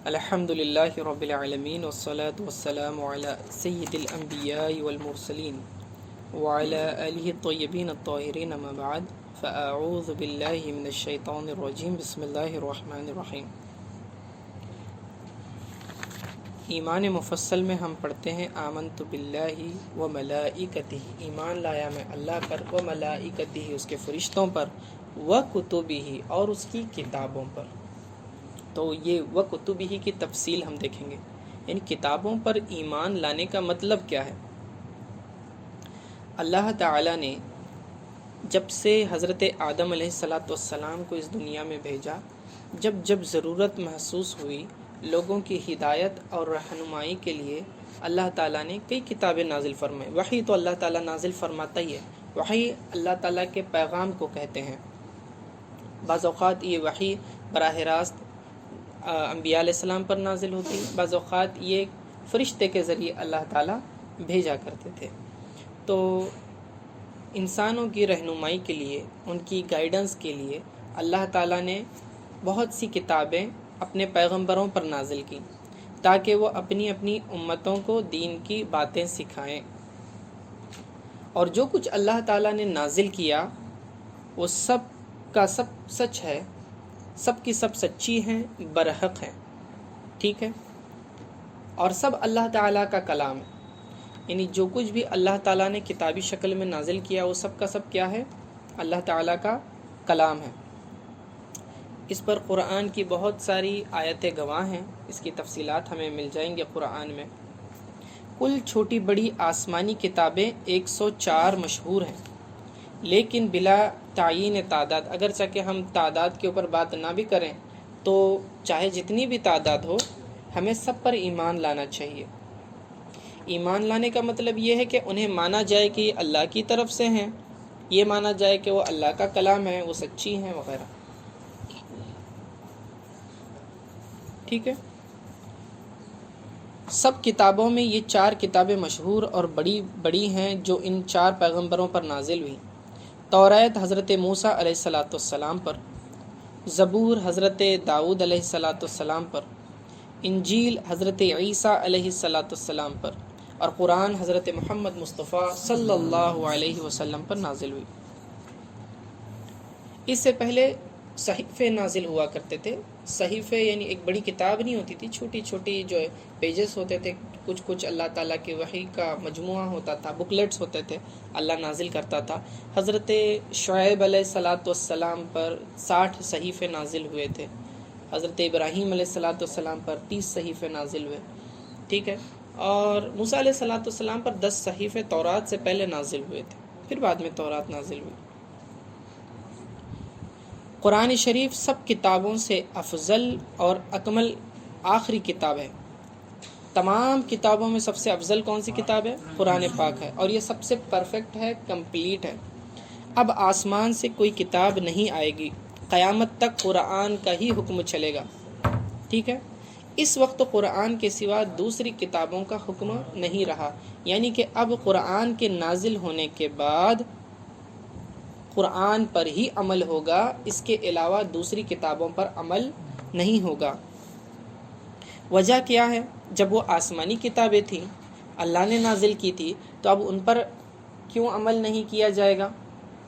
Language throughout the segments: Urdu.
الحمد للہ رب العالمین والصلاة والسلام علی سید الانبیاء والمرسلین وعلی آلہ الطیبین الطاہرین اما بعد فاعوذ باللہ من الشیطان الرجیم بسم اللہ الرحمن الرحیم۔ ایمان مفصل میں ہم پڑھتے ہیں آمنت باللہ و ملائکتہ، ایمان لایا میں اللہ پر، و ملائکتہ اس کے فرشتوں پر، و کتبہ اور اس کی کتابوں پر۔ تو یہ و کتبہ کی تفصیل ہم دیکھیں گے، یعنی کتابوں پر ایمان لانے کا مطلب کیا ہے۔ اللہ تعالیٰ نے جب سے حضرت آدم علیہ السلام کو اس دنیا میں بھیجا، جب ضرورت محسوس ہوئی لوگوں کی ہدایت اور رہنمائی کے لیے، اللہ تعالیٰ نے کئی کتابیں نازل فرمائیں۔ وحی تو اللہ تعالیٰ نازل فرماتا ہی ہے، وحی اللہ تعالیٰ کے پیغام کو کہتے ہیں۔ بعض اوقات یہ وحی براہ راست انبیاء علیہ السلام پر نازل ہوتی، بعض اوقات یہ فرشتے کے ذریعے اللہ تعالیٰ بھیجا کرتے تھے۔ تو انسانوں کی رہنمائی کے لیے، ان کی گائیڈنس کے لیے اللہ تعالیٰ نے بہت سی کتابیں اپنے پیغمبروں پر نازل کی، تاکہ وہ اپنی اپنی امتوں کو دین کی باتیں سکھائیں۔ اور جو کچھ اللہ تعالیٰ نے نازل کیا وہ سب کا سب سچ ہے، سب کی سب سچی ہیں، برحق ہیں، ٹھیک ہے، اور سب اللہ تعالیٰ کا کلام ہے۔ یعنی جو کچھ بھی اللہ تعالیٰ نے کتابی شکل میں نازل کیا وہ سب کا سب کیا ہے؟ اللہ تعالیٰ کا کلام ہے۔ اس پر قرآن کی بہت ساری آیتیں گواہ ہیں، اس کی تفصیلات ہمیں مل جائیں گے قرآن میں۔ کل چھوٹی بڑی آسمانی کتابیں 104 مشہور ہیں، لیکن بلا تعین تعداد، اگرچہ کہ ہم تعداد کے اوپر بات نہ بھی کریں تو چاہے جتنی بھی تعداد ہو، ہمیں سب پر ایمان لانا چاہیے۔ ایمان لانے کا مطلب یہ ہے کہ انہیں مانا جائے کہ یہ اللہ کی طرف سے ہیں، یہ مانا جائے کہ وہ اللہ کا کلام ہے، وہ سچی ہیں وغیرہ، ٹھیک ہے۔ سب کتابوں میں یہ 4 کتابیں مشہور اور بڑی ہیں جو ان 4 پیغمبروں پر نازل ہوئی۔ توریت حضرت موسیٰ علیہ السلام پر، زبور حضرت داؤد علیہ السلام پر، انجیل حضرت عیسیٰ علیہ السلام پر، اور قرآن حضرت محمد مصطفیٰ صلی اللہ علیہ وسلم پر نازل ہوئی۔ اس سے پہلے صحیفے نازل ہوا کرتے تھے۔ صحیفے یعنی ایک بڑی کتاب نہیں ہوتی تھی، چھوٹی چھوٹی جو پیجز ہوتے تھے، کچھ اللہ تعالیٰ کے وحی کا مجموعہ ہوتا تھا، بکلیٹس ہوتے تھے، اللہ نازل کرتا تھا۔ حضرت شعیب علیہ السلام پر 60 صحیفے نازل ہوئے تھے، حضرت ابراہیم علیہ السلام پر 30 صحیفے نازل ہوئے، ٹھیک ہے، اور موسیٰ علیہ السلام پر 10 صحیفے تورات سے پہلے نازل ہوئے تھے، پھر بعد میں تورات نازل ہوئی۔ قرآن شریف سب کتابوں سے افضل اور اکمل آخری کتاب ہے۔ تمام کتابوں میں سب سے افضل کون سی کتاب ہے؟ قرآن پاک ہے، اور یہ سب سے پرفیکٹ ہے، کمپلیٹ ہے۔ اب آسمان سے کوئی کتاب نہیں آئے گی، قیامت تک قرآن کا ہی حکم چلے گا، ٹھیک ہے۔ اس وقت قرآن کے سوا دوسری کتابوں کا حکم نہیں رہا، یعنی کہ اب قرآن کے نازل ہونے کے بعد قرآن پر ہی عمل ہوگا، اس کے علاوہ دوسری کتابوں پر عمل نہیں ہوگا۔ وجہ کیا ہے؟ جب وہ آسمانی کتابیں تھیں، اللہ نے نازل کی تھی، تو اب ان پر کیوں عمل نہیں کیا جائے گا؟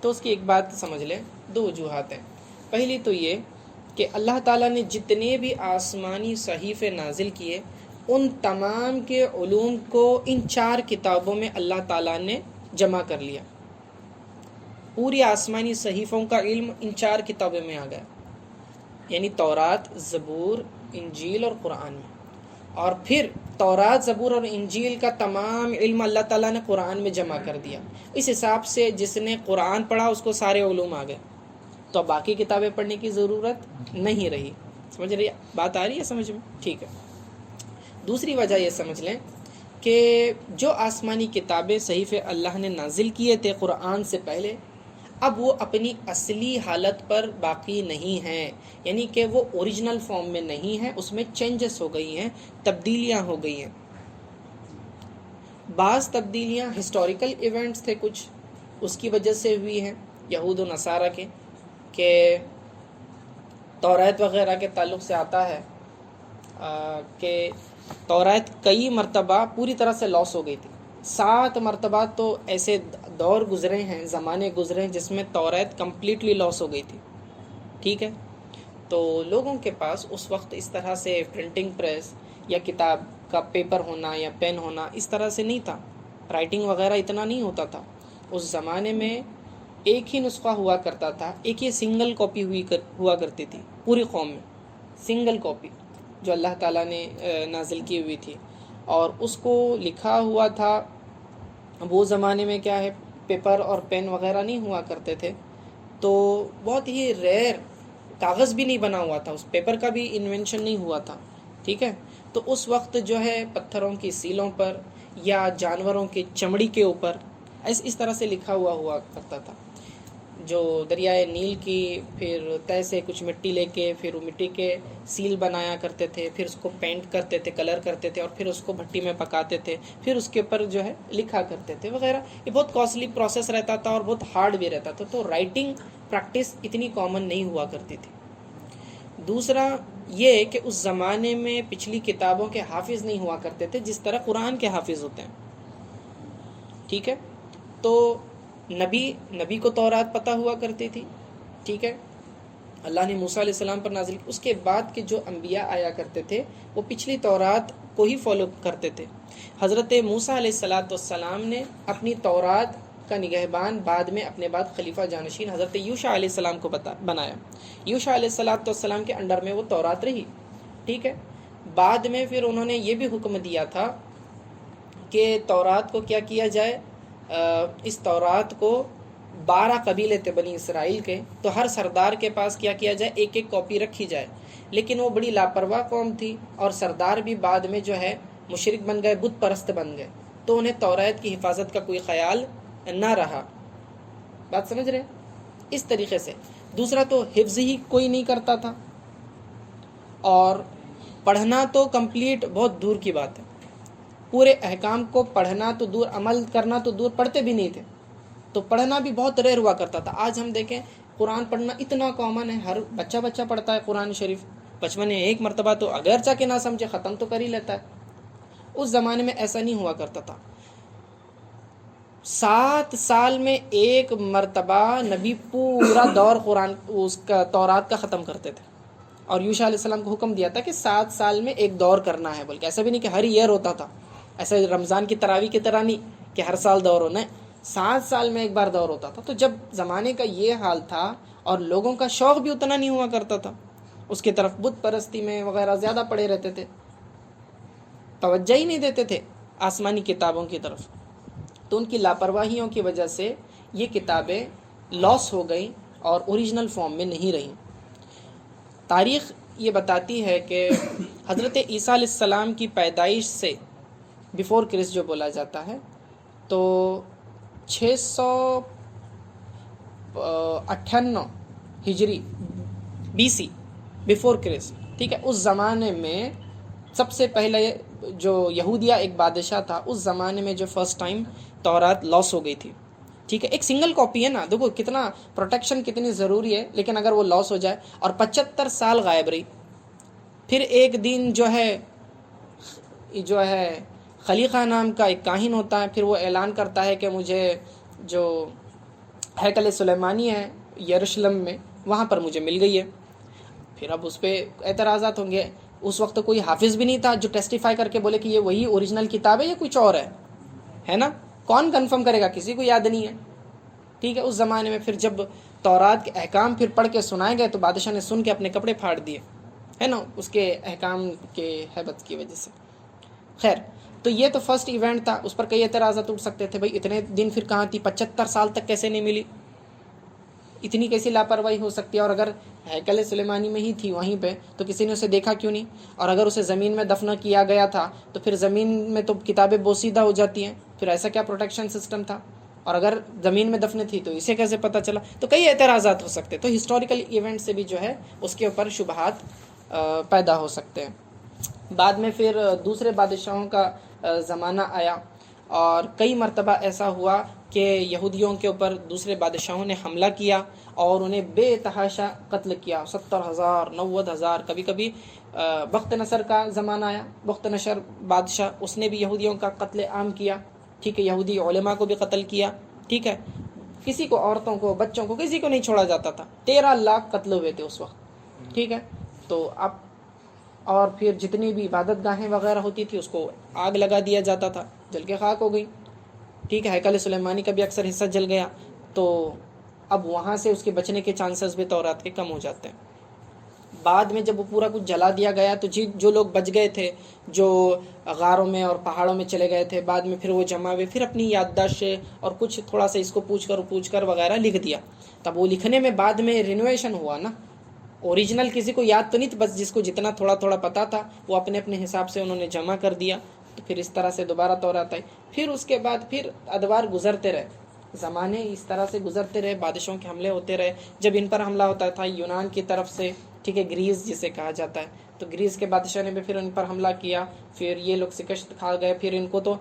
تو اس کی ایک بات سمجھ لیں، 2 وجوہات ہیں۔ پہلی تو یہ کہ اللہ تعالیٰ نے جتنے بھی آسمانی صحیفے نازل کیے، ان تمام کے علوم کو ان 4 کتابوں میں اللہ تعالیٰ نے جمع کر لیا۔ پوری آسمانی صحیفوں کا علم ان 4 کتابوں میں آ گیا، یعنی تورات، زبور، انجیل اور قرآن میں۔ اور پھر تورات، زبور اور انجیل کا تمام علم اللہ تعالیٰ نے قرآن میں جمع کر دیا۔ اس حساب سے جس نے قرآن پڑھا اس کو سارے علوم آ گئے، تو باقی کتابیں پڑھنے کی ضرورت نہیں رہی۔ سمجھ رہی بات؟ آ رہی ہے سمجھ میں؟ ٹھیک ہے۔ دوسری وجہ یہ سمجھ لیں کہ جو آسمانی کتابیں صحیفے اللہ نے نازل کیے تھے قرآن سے پہلے، اب وہ اپنی اصلی حالت پر باقی نہیں ہیں، یعنی کہ وہ اوریجنل فارم میں نہیں ہیں، اس میں چینجز ہو گئی ہیں، تبدیلیاں ہو گئی ہیں۔ بعض تبدیلیاں ہسٹوریکل ایونٹس تھے، کچھ اس کی وجہ سے ہوئی ہیں، یہود و نصارہ کے، کہ توریت وغیرہ کے تعلق سے آتا ہے کہ تورات کئی مرتبہ پوری طرح سے لاس ہو گئی تھی. 7 مرتبہ تو ایسے دور گزرے ہیں، زمانے گزرے ہیں جس میں تورات کمپلیٹلی لاس ہو گئی تھی. ٹھیک ہے، تو لوگوں کے پاس اس وقت اس طرح سے پرنٹنگ پریس یا کتاب کا پیپر ہونا یا پین ہونا اس طرح سے نہیں تھا، رائٹنگ وغیرہ اتنا نہیں ہوتا تھا. اس زمانے میں ایک ہی نسخہ ہوا کرتا تھا، ایک ہی سنگل کاپی ہوا کرتی تھی پوری قوم میں، سنگل کاپی جو اللہ تعالیٰ نے نازل کی ہوئی تھی، اور اس کو لکھا ہوا تھا. وہ زمانے میں کیا ہے، پیپر اور پین وغیرہ نہیں ہوا کرتے تھے، تو بہت ہی ریئر، کاغذ بھی نہیں بنا ہوا تھا، اس پیپر کا بھی انوینشن نہیں ہوا تھا. ٹھیک ہے، تو اس وقت جو ہے پتھروں کی سیلوں پر یا جانوروں کی چمڑی کے اوپر اس طرح سے لکھا ہوا کرتا تھا. جو دریائے نیل کی پھر تہ سے کچھ مٹی لے کے پھر وہ مٹی کے سیل بنایا کرتے تھے، پھر اس کو پینٹ کرتے تھے، کلر کرتے تھے، اور پھر اس کو بھٹی میں پکاتے تھے، پھر اس کے اوپر جو ہے لکھا کرتے تھے وغیرہ. یہ بہت کاسٹلی پروسیس رہتا تھا اور بہت ہارڈ بھی رہتا تھا، تو رائٹنگ پریکٹس اتنی کامن نہیں ہوا کرتی تھی. دوسرا یہ کہ اس زمانے میں پچھلی کتابوں کے حافظ نہیں ہوا کرتے تھے جس طرح قرآن کے حافظ ہوتے ہیں. ٹھیک ہے، تو نبی کو تورات پتہ ہوا کرتی تھی. ٹھیک ہے، اللہ نے موسیٰ علیہ السلام پر نازل کی. اس کے بعد کے جو انبیاء آیا کرتے تھے وہ پچھلی تورات کو ہی فالو کرتے تھے. حضرت موسیٰ علیہ السلام نے اپنی تورات کا نگہبان بعد میں اپنے بعد خلیفہ جانشین حضرت یوشع علیہ السلام کو بنایا. یوشع علیہ السلام کے انڈر میں وہ تورات رہی. ٹھیک ہے، بعد میں پھر انہوں نے یہ بھی حکم دیا تھا کہ تورات کو کیا کیا جائے، اس تورات کو 12 قبیلے تھے بنی اسرائیل کے، تو ہر سردار کے پاس کیا جائے، ایک کاپی رکھی جائے. لیکن وہ بڑی لاپرواہ قوم تھی اور سردار بھی بعد میں جو ہے مشرک بن گئے، بت پرست بن گئے، تو انہیں تورات کی حفاظت کا کوئی خیال نہ رہا. بات سمجھ رہے؟ اس طریقے سے. دوسرا تو حفظ ہی کوئی نہیں کرتا تھا، اور پڑھنا تو کمپلیٹ بہت دور کی بات ہے. پورے احکام کو پڑھنا تو دور، عمل کرنا تو دور، پڑھتے بھی نہیں تھے. تو پڑھنا بھی بہت ریئر ہوا کرتا تھا. آج ہم دیکھیں قرآن پڑھنا اتنا کامن ہے، ہر بچہ پڑھتا ہے قرآن شریف. بچپن میں ایک مرتبہ تو اگرچہ کہ نہ سمجھے ختم تو کر ہی لیتا ہے. اس زمانے میں ایسا نہیں ہوا کرتا تھا. 7 سال میں ایک مرتبہ نبی پورا دور قرآن اس کا تورات کا ختم کرتے تھے، اور یوشع علیہ السلام کو حکم دیا تھا کہ 7 سال میں ایک دور کرنا ہے. بلکہ ایسا بھی نہیں کہ ہر ایئر ہوتا تھا، ایسے رمضان کی تراویح کی طرح نہیں کہ ہر سال دور ہونا ہے. 7 سال میں ایک بار دور ہوتا تھا. تو جب زمانے کا یہ حال تھا اور لوگوں کا شوق بھی اتنا نہیں ہوا کرتا تھا، اس کی طرف بت پرستی میں وغیرہ زیادہ پڑے رہتے تھے، توجہ ہی نہیں دیتے تھے آسمانی کتابوں کی طرف، تو ان کی لاپرواہیوں کی وجہ سے یہ کتابیں لاس ہو گئیں اور اوریجنل فارم میں نہیں رہیں. تاریخ یہ بتاتی ہے کہ حضرت عیسیٰ علیہ السلام کی پیدائش سے بیفور کرسٹ جو بولا جاتا ہے، تو 658 ہجری BC بیفور کرسٹ. ٹھیک ہے، اس زمانے میں سب سے پہلے جو یہودیہ ایک بادشاہ تھا، اس زمانے میں جو فرسٹ ٹائم تورات لاس ہو گئی تھی. ٹھیک ہے، ایک سنگل کاپی ہے نا، دیکھو کتنا پروٹیکشن کتنی ضروری ہے، لیکن اگر وہ لاس ہو جائے اور 75 سال غائب رہی. پھر ایک دن جو ہے خلیقہ نام کا ایک کاہن ہوتا ہے، پھر وہ اعلان کرتا ہے کہ مجھے جو ہیکل سلیمانی ہے یروشلم میں، وہاں پر مجھے مل گئی ہے. پھر اب اس پہ اعتراضات ہوں گے. اس وقت کوئی حافظ بھی نہیں تھا جو ٹیسٹیفائی کر کے بولے کہ یہ وہی اوریجنل کتاب ہے یا کچھ اور ہے نا؟ کون کنفرم کرے گا؟ کسی کو یاد نہیں ہے. ٹھیک ہے، اس زمانے میں پھر جب تورات کے احکام پھر پڑھ کے سنائے گئے تو بادشاہ نے سن کے اپنے کپڑے پھاڑ دیے، ہے نا، اس کے احکام کے ہیبت کی وجہ سے. خیر، تو یہ تو فرسٹ ایونٹ تھا، اس پر کئی اعتراضات اٹھ سکتے تھے، بھائی اتنے دن پھر کہاں تھی، 75 سال تک کیسے نہیں ملی، اتنی کیسی لاپرواہی ہو سکتی ہے؟ اور اگر ہیکل سلیمانی میں ہی تھی وہیں پہ تو کسی نے اسے دیکھا کیوں نہیں؟ اور اگر اسے زمین میں دفن کیا گیا تھا تو پھر زمین میں تو کتابیں بوسیدہ ہو جاتی ہیں، پھر ایسا کیا پروٹیکشن سسٹم تھا؟ اور اگر زمین میں دفن تھی تو اسے کیسے پتہ چلا؟ تو کئی اعتراضات ہو سکتے. تو ہسٹوریکل ایونٹ سے بھی جو ہے اس کے اوپر شبہات پیدا ہو سکتے ہیں. بعد میں پھر دوسرے بادشاہوں کا زمانہ آیا، اور کئی مرتبہ ایسا ہوا کہ یہودیوں کے اوپر دوسرے بادشاہوں نے حملہ کیا اور انہیں بے تحاشا قتل کیا. 70,000 90,000 کبھی کبھی بخت نصر کا زمانہ آیا، بخت نصر بادشاہ، اس نے بھی یہودیوں کا قتل عام کیا، ٹھیک ہے، یہودی علماء کو بھی قتل کیا، ٹھیک ہے، کسی کو، عورتوں کو، بچوں کو، کسی کو نہیں چھوڑا جاتا تھا، 13 لاکھ قتل ہوئے تھے اس وقت، ٹھیک ہے۔ تو اب اور پھر جتنی بھی عبادت گاہیں وغیرہ ہوتی تھی اس کو آگ لگا دیا جاتا تھا، جل کے خاک ہو گئی، ٹھیک ہے، ہیکل سلیمانی کا بھی اکثر حصہ جل گیا۔ تو اب وہاں سے اس کے بچنے کے چانسز بھی تورات کے کم ہو جاتے ہیں۔ بعد میں جب وہ پورا کچھ جلا دیا گیا تو جو لوگ بچ گئے تھے، جو غاروں میں اور پہاڑوں میں چلے گئے تھے، بعد میں پھر وہ جمع ہوئے، پھر اپنی یادداشت سے اور کچھ تھوڑا سا اس کو پوچھ کر وغیرہ لکھ دیا۔ تب وہ لکھنے میں بعد میں رینوویشن ہوا نا، اوریجنل کسی کو یاد تو نہیں، بس جس کو جتنا تھوڑا تھوڑا پتا تھا وہ اپنے اپنے حساب سے انہوں نے جمع کر دیا، تو پھر اس طرح سے دوبارہ تورات آئی۔ پھر اس کے بعد پھر ادوار گزرتے رہے، زمانے اس طرح سے گزرتے رہے، بادشاہوں کے حملے ہوتے رہے۔ جب ان پر حملہ ہوتا تھا یونان کی طرف سے، ٹھیک ہے، گریس جسے کہا جاتا ہے، تو گریس کے بادشاہ نے بھی پھر ان پر حملہ کیا، پھر یہ لوگ شکست کھا گئے، پھر ان کو تو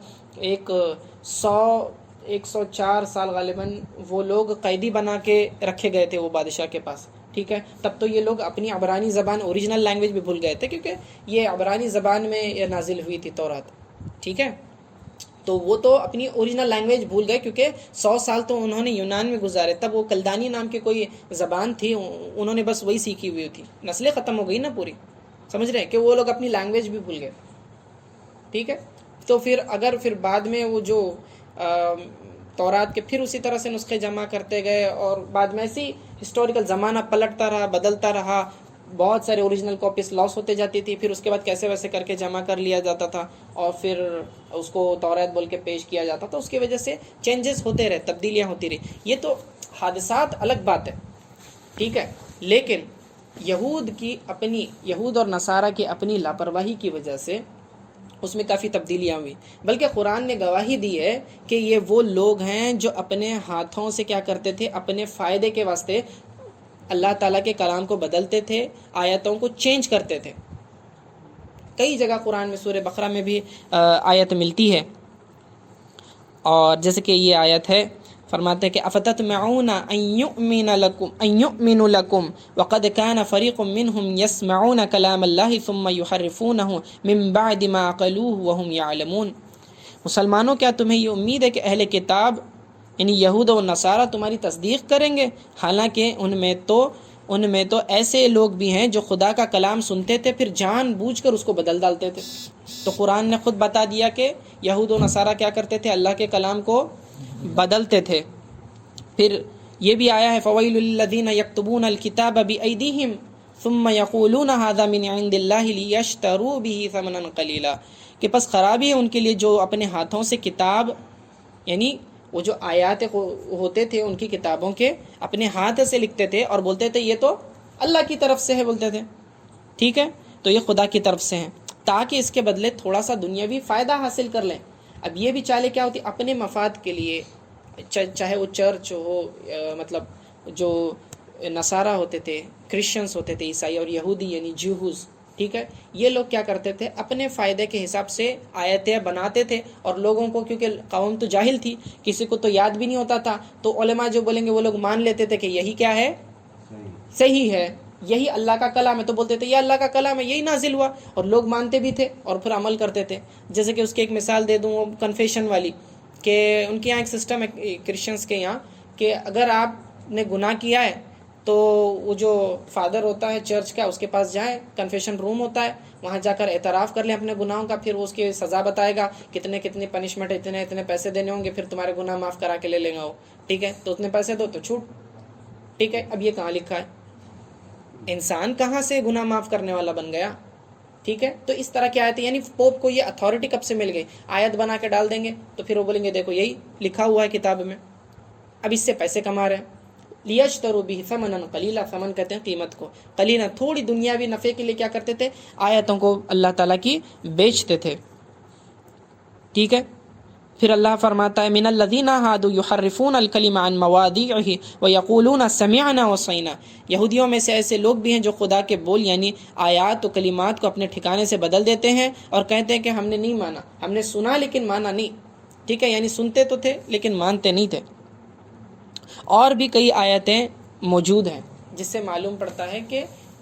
104 سال غالباً وہ لوگ قیدی بنا کے رکھے گئے تھے وہ بادشاہ کے پاس، ٹھیک ہے۔ تب تو یہ لوگ اپنی عبرانی زبان، اوریجنل لینگویج بھی بھول گئے تھے، کیونکہ یہ عبرانی زبان میں یہ نازل ہوئی تھی تورات، ٹھیک ہے۔ تو وہ تو اپنی اوریجنل لینگویج بھول گئے، کیونکہ 100 سال تو انہوں نے یونان میں گزارے، تب وہ کلدانی نام کی کوئی زبان تھی، انہوں نے بس وہی سیکھی ہوئی تھی، نسلیں ختم ہو گئی نا پوری، سمجھ رہے ہیں کہ وہ لوگ اپنی لینگویج بھی بھول گئے، ٹھیک ہے۔ تو پھر بعد میں وہ جو تورات کے پھر اسی طرح سے نسخے جمع کرتے گئے، اور بعد میں ایسی ہسٹوریکل زمانہ پلٹتا رہا، بدلتا رہا، بہت سارے اوریجنل کاپیز لاس ہوتے جاتی تھی، پھر اس کے بعد کیسے ویسے کر کے جمع کر لیا جاتا تھا، اور پھر اس کو تورات بول کے پیش کیا جاتا تھا۔ اس کی وجہ سے چینجز ہوتے رہے، تبدیلیاں ہوتی رہی۔ یہ تو حادثات الگ بات ہے، ٹھیک ہے، لیکن یہود اور نصارہ کی اپنی لاپرواہی کی وجہ سے اس میں کافی تبدیلیاں ہوئی، بلکہ قرآن نے گواہی دی ہے کہ یہ وہ لوگ ہیں جو اپنے ہاتھوں سے کیا کرتے تھے، اپنے فائدے کے واسطے اللہ تعالیٰ کے کلام کو بدلتے تھے، آیتوں کو چینج کرتے تھے۔ کئی جگہ قرآن میں، سورہ بقرہ میں بھی آیت ملتی ہے، اور جیسے کہ یہ آیت ہے، فرماتے ہیں کہ افتطمعون ان یؤمنوا لکم وقد کان فریق منهم یسمعون کلام اللہ ثم یحرفونہ من بعد ما عقلوہ وهم یعلمون۔ مسلمانوں، کیا تمہیں یہ امید ہے کہ اہل کتاب یعنی یہود و نصارہ تمہاری تصدیق کریں گے، حالانکہ ان میں تو ایسے لوگ بھی ہیں جو خدا کا کلام سنتے تھے پھر جان بوجھ کر اس کو بدل ڈالتے تھے۔ تو قرآن نے خود بتا دیا کہ یہود و نصارہ کیا کرتے تھے، اللہ کے کلام کو بدلتے تھے۔ پھر یہ بھی آیا ہے فویل للذین یکتبون الکتاب بایدیہم ثم یقولون ھذا من عند اللہ لیشتروا بہ ثمنا قلیلا، کہ پس خرابی ہے ان کے لیے جو اپنے ہاتھوں سے کتاب، یعنی وہ جو آیات ہوتے تھے ان کی کتابوں کے، اپنے ہاتھ سے لکھتے تھے اور بولتے تھے یہ تو اللہ کی طرف سے ہے، بولتے تھے، ٹھیک ہے، تو یہ خدا کی طرف سے ہیں، تاکہ اس کے بدلے تھوڑا سا دنیاوی فائدہ حاصل کر لیں۔ اب یہ بھی چالیں کیا ہوتی، اپنے مفاد کے لیے، چاہے وہ چرچ ہو، مطلب جو نصارہ ہوتے تھے، کرسچنس ہوتے تھے، عیسائی، اور یہودی یعنی جیوز، ٹھیک ہے، یہ لوگ کیا کرتے تھے، اپنے فائدے کے حساب سے آیتیں بناتے تھے، اور لوگوں کو، کیونکہ قوم تو جاہل تھی، کسی کو تو یاد بھی نہیں ہوتا تھا، تو علماء جو بولیں گے وہ لوگ مان لیتے تھے کہ یہی کیا ہے، صحیح ہے، یہی اللہ کا کلام ہے، تو بولتے تھے یہ اللہ کا کلام ہے، یہی نازل ہوا، اور لوگ مانتے بھی تھے اور پھر عمل کرتے تھے۔ جیسے کہ اس کی ایک مثال دے دوں، کنفیشن والی، کہ ان کے یہاں ایک سسٹم ہے کرسچنس کے یہاں، کہ اگر آپ نے گناہ کیا ہے تو وہ جو فادر ہوتا ہے چرچ کا، اس کے پاس جائیں، کنفیشن روم ہوتا ہے، وہاں جا کر اعتراف کر لیں اپنے گناہوں کا، پھر وہ اس کی سزا بتائے گا، کتنے پنشمنٹ، اتنے پیسے دینے ہوں گے، پھر تمہارے گناہ معاف کرا کے لے لیں گا وہ، ٹھیک ہے، تو اتنے پیسے دو تو چھوٹ، ٹھیک ہے۔ اب یہ کہاں لکھا ہے؟ انسان کہاں سے گناہ معاف کرنے والا بن گیا، ٹھیک ہے۔ تو اس طرح کی آیت، یعنی پوپ کو یہ اتھارٹی کب سے مل گئی، آیت بنا کے ڈال دیں گے تو پھر وہ بولیں گے دیکھو یہی لکھا ہوا ہے کتاب میں، اب اس سے پیسے کما رہے ہیں۔ لیشتروا بہ ثمنا قلیلا، ثمن کہتے ہیں قیمت کو، قلیلا تھوڑی دنیاوی نفع کے لیے کیا کرتے تھے، آیتوں کو اللہ تعالیٰ کی بیچتے تھے، ٹھیک ہے۔ پھر اللہ فرماتا ہے من الذین ہادوا یحرفون الکلم عن مواضعہ ویقولون سمعنا وعصینا، یہودیوں میں سے ایسے لوگ بھی ہیں جو خدا کے بول یعنی آیات و کلمات کو اپنے ٹھکانے سے بدل دیتے ہیں اور کہتے ہیں کہ ہم نے نہیں مانا، ہم نے سنا لیکن مانا نہیں، ٹھیک ہے، یعنی سنتے تو تھے لیکن مانتے نہیں تھے۔ اور بھی کئی آیتیں موجود ہیں جس سے معلوم پڑتا ہے کہ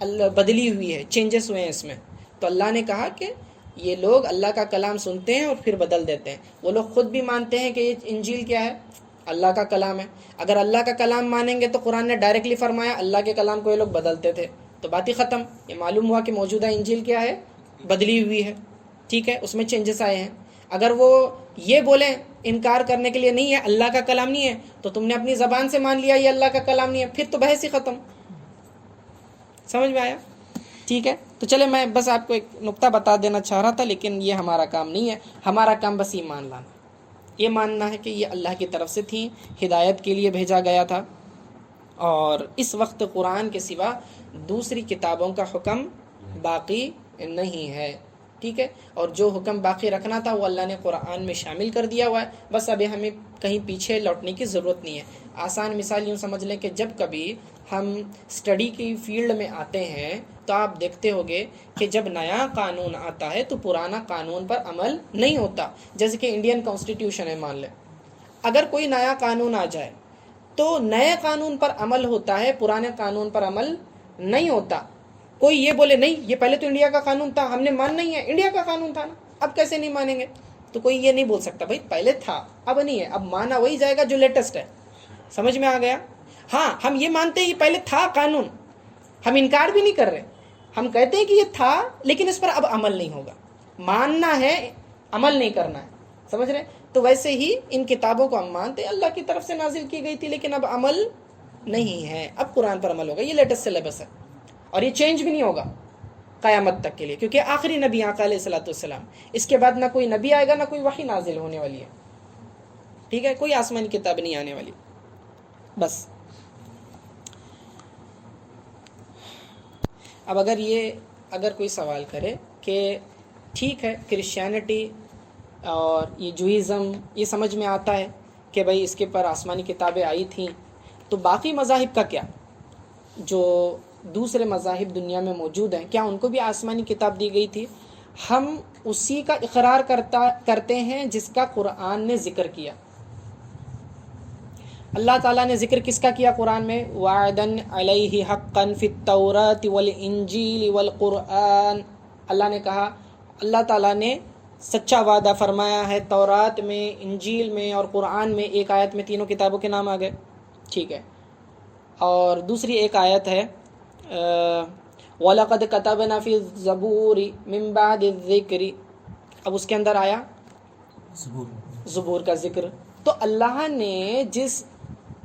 بدلی ہوئی ہے، چینجز ہوئے ہیں اس میں. تو اللہ نے کہا کہ یہ لوگ اللہ کا کلام سنتے ہیں اور پھر بدل دیتے ہیں. وہ لوگ خود بھی مانتے ہیں کہ یہ انجیل کیا ہے؟ اللہ کا کلام ہے. اگر اللہ کا کلام مانیں گے تو قرآن نے ڈائریکٹلی فرمایا اللہ کے کلام کو یہ لوگ بدلتے تھے، تو بات ہی ختم. یہ معلوم ہوا کہ موجودہ انجیل کیا ہے؟ بدلی ہوئی ہے. ٹھیک ہے، اس میں چینجز آئے ہیں. اگر وہ یہ بولیں انکار کرنے کے لیے نہیں ہے، اللہ کا کلام نہیں ہے، تو تم نے اپنی زبان سے مان لیا یہ اللہ کا کلام نہیں ہے، پھر تو بحث ہی ختم. سمجھ میں آیا؟ ٹھیک ہے. تو چلے میں بس آپ کو ایک نقطہ بتا دینا چاہ رہا تھا، لیکن یہ ہمارا کام نہیں ہے. ہمارا کام بس یہ مان لانا، یہ ماننا ہے کہ یہ اللہ کی طرف سے تھیں، ہدایت کے لیے بھیجا گیا تھا. اور اس وقت قرآن کے سوا دوسری کتابوں کا حکم باقی نہیں ہے. ٹھیک ہے. اور جو حکم باقی رکھنا تھا وہ اللہ نے قرآن میں شامل کر دیا ہوا ہے. بس ابھی ہمیں کہیں پیچھے لوٹنے کی ضرورت نہیں ہے. آسان مثال یوں سمجھ لیں کہ جب کبھی ہم اسٹڈی کی فیلڈ میں آتے ہیں تو آپ دیکھتے ہوگے کہ جب نیا قانون آتا ہے تو پرانا قانون پر عمل نہیں ہوتا. جیسے کہ انڈین کانسٹیٹیوشن ہے، مان لیں اگر کوئی نیا قانون آ جائے تو نئے قانون پر عمل ہوتا ہے، پرانے قانون پر عمل نہیں ہوتا. کوئی یہ بولے نہیں یہ پہلے تو انڈیا کا قانون تھا، ہم نے ماننا ہی ہے، انڈیا کا قانون تھا نا، اب کیسے نہیں مانیں گے؟ تو کوئی یہ نہیں بول سکتا بھائی پہلے تھا اب نہیں ہے، اب مانا وہی جائے گا جو لیٹسٹ ہے. سمجھ میں آ گیا؟ ہاں ہم یہ مانتے ہیں کہ پہلے تھا قانون، ہم انکار بھی نہیں کر رہے، ہم کہتے ہیں کہ یہ تھا لیکن اس پر اب عمل نہیں ہوگا. ماننا ہے، عمل نہیں کرنا ہے. سمجھ رہے؟ تو ویسے ہی ان کتابوں کو ہم مانتے ہیں اللہ کی طرف سے نازل کی گئی تھی لیکن اب عمل نہیں ہے. اب قرآن پر عمل ہوگا، یہ لیٹسٹ سلیبس ہے اور یہ چینج بھی نہیں ہوگا قیامت تک کے لیے، کیونکہ آخری نبی آقا علیہ الصلوۃ والسلام، اس کے بعد نہ کوئی نبی آئے گا نہ کوئی وحی نازل ہونے والی ہے. ٹھیک ہے، کوئی آسمانی کتاب نہیں آنے والی. بس اب اگر کوئی سوال کرے کہ ٹھیک ہے کرسچینٹی اور یہ جوئزم یہ سمجھ میں آتا ہے کہ بھائی اس کے پر آسمانی کتابیں آئی تھیں، تو باقی مذاہب کا کیا؟ جو دوسرے مذاہب دنیا میں موجود ہیں کیا ان کو بھی آسمانی کتاب دی گئی تھی؟ ہم اسی کا اقرار کرتے ہیں جس کا قرآن نے ذکر کیا. اللہ تعالیٰ نے ذکر کس کا کیا قرآن میں؟ وعدن علیہ حقا فی التوراۃ والانجیل والقرآن. اللہ نے کہا، اللہ تعالیٰ نے سچا وعدہ فرمایا ہے تورات میں، انجیل میں اور قرآن میں. ایک آیت میں تینوں کتابوں کے نام آ گئے. ٹھیک ہے. اور دوسری ایک آیت ہے وَلَقَدْ كَتَبْنَا فِي الزَّبُورِ مِن بَعْدِ الذِّكْرِ. اب اس کے اندر آیا زبور کا ذکر. تو اللہ نے جس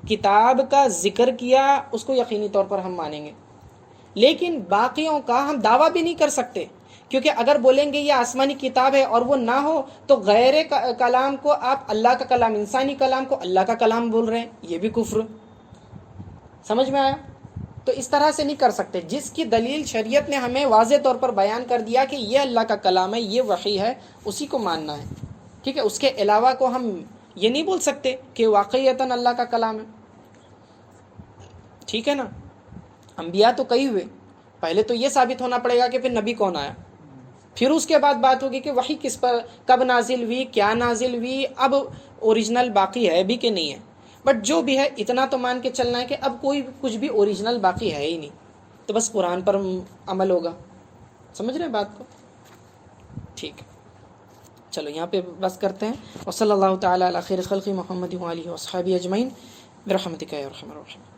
کتاب کا ذکر کیا اس کو یقینی طور پر ہم مانیں گے، لیکن باقیوں کا ہم دعویٰ بھی نہیں کر سکتے، کیونکہ اگر بولیں گے یہ آسمانی کتاب ہے اور وہ نہ ہو تو غیر کلام کو آپ اللہ کا کلام، انسانی کلام کو اللہ کا کلام بول رہے ہیں، یہ بھی کفر. سمجھ میں آیا؟ تو اس طرح سے نہیں کر سکتے. جس کی دلیل شریعت نے ہمیں واضح طور پر بیان کر دیا کہ یہ اللہ کا کلام ہے، یہ وحی ہے، اسی کو ماننا ہے. ٹھیک ہے. اس کے علاوہ کو ہم یہ نہیں بول سکتے کہ واقعیتاً اللہ کا کلام ہے. ٹھیک ہے نا. انبیاء تو کئی ہوئے، پہلے تو یہ ثابت ہونا پڑے گا کہ پھر نبی کون آیا، پھر اس کے بعد بات ہوگی کہ وحی کس پر کب نازل ہوئی، کیا نازل ہوئی، اب اوریجنل باقی ہے بھی کہ نہیں ہے. بٹ جو بھی ہے اتنا تو مان کے چلنا ہے کہ اب کوئی کچھ بھی اوریجنل باقی ہے ہی نہیں، تو بس قرآن پر عمل ہوگا. سمجھ رہے ہیں بات کو؟ ٹھیک ہے. چلو یہاں پہ بس کرتے ہیں. وصلی اللہ تعالیٰ علی خیر خلق محمد و آلہ و اصحابہ اجمعین برحمتک یا ارحم الراحمین.